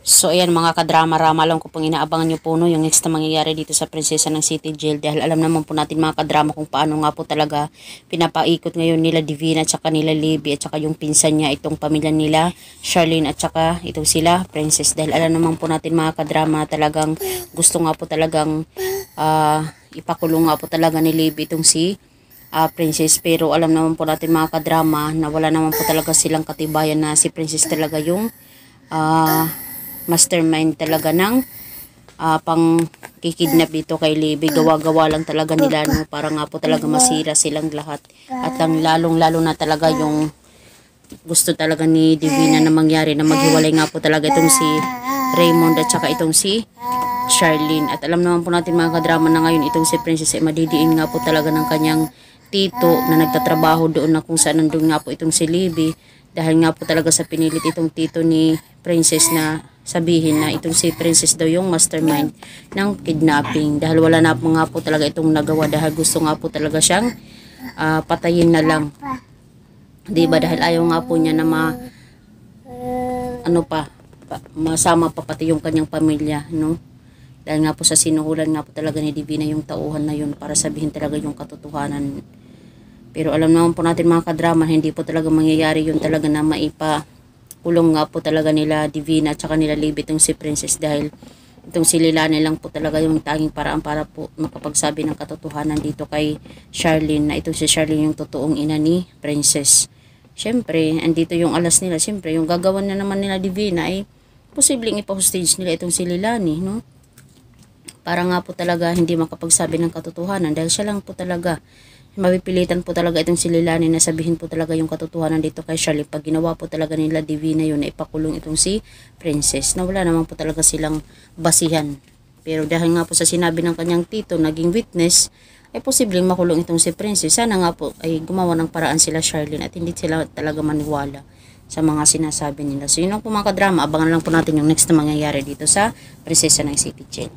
So ayan mga kadrama-rama, lang ko pong inaabangan nyo po no, yung next na mangyayari dito sa Prinsesa ng City Jail. Dahil alam naman po natin mga kadrama kung paano nga po talaga pinapaikot ngayon nila Divina at saka nila Libby at saka yung pinsan niya, itong pamilya nila Charlene at saka itong sila Princess. Dahil alam naman po natin mga kadrama, talagang gusto nga po talagang ipakulong nga po talaga ni Libby itong si Princess. Pero alam naman po natin mga kadrama na wala naman po talaga silang katibayan na si Princess talaga yung mastermind talaga ng pang kikidnap dito kay Libby. Gawa-gawa lang talaga nila no, para nga po talaga masira silang lahat. At ang lalong-lalo na talaga yung gusto talaga ni Divina na mangyari, na maghiwalay nga po talaga itong si Raymond at saka itong si Charlene. At alam naman po natin mga kadrama na ngayon itong si Princess ay madidiin nga po talaga ng kanyang tito na nagtatrabaho doon na kung saan nandun nga po itong si Libby. Dahil nga po talaga sa pinilit itong tito ni Princess na sabihin na itong si Princess daw yung mastermind ng kidnapping. Dahil wala na po nga po talaga itong nagawa, dahil gusto nga po talaga siyang patayin na lang. Diba? Dahil ayaw nga po niya na masama pa pati yung kanyang pamilya, no? Dahil nga po sa sinuhulan nga po talaga ni Divina yung tauhan na yun para sabihin talaga yung katotohanan. Pero alam naman po natin mga kadrama, hindi po talaga mangyayari yun talaga na maipakulong nga po talaga nila Divina at saka nila Libby itong si Princess. Dahil itong si Lilani lang po talaga yung tanging paraan para po makapagsabi ng katotohanan dito kay Charlene, na itong si Charlene yung totoong ina ni Princess. Siyempre, andito yung alas nila. Siyempre, yung gagawan na naman nila Divina ay posibleng ipa-hostage nila itong si Lilani, no? Para nga po talaga hindi makapagsabi ng katotohanan, dahil siya lang po talaga mapipilitan po talaga itong si Lilani na sabihin po talaga yung katotohanan dito kay Charlene. Pag ginawa po talaga nila Divina yun na ipakulong itong si Princess, na wala naman po talaga silang basihan. Pero dahil nga po sa sinabi ng kanyang tito, naging witness, ay posibleng makulong itong si Princess. Sana nga po ay gumawa ng paraan sila Charlene at hindi sila talaga maniwala sa mga sinasabi nila. So yun lang po mga kadrama, abangan lang po natin yung next na mangyayari dito sa Prinsesa ng City Jail.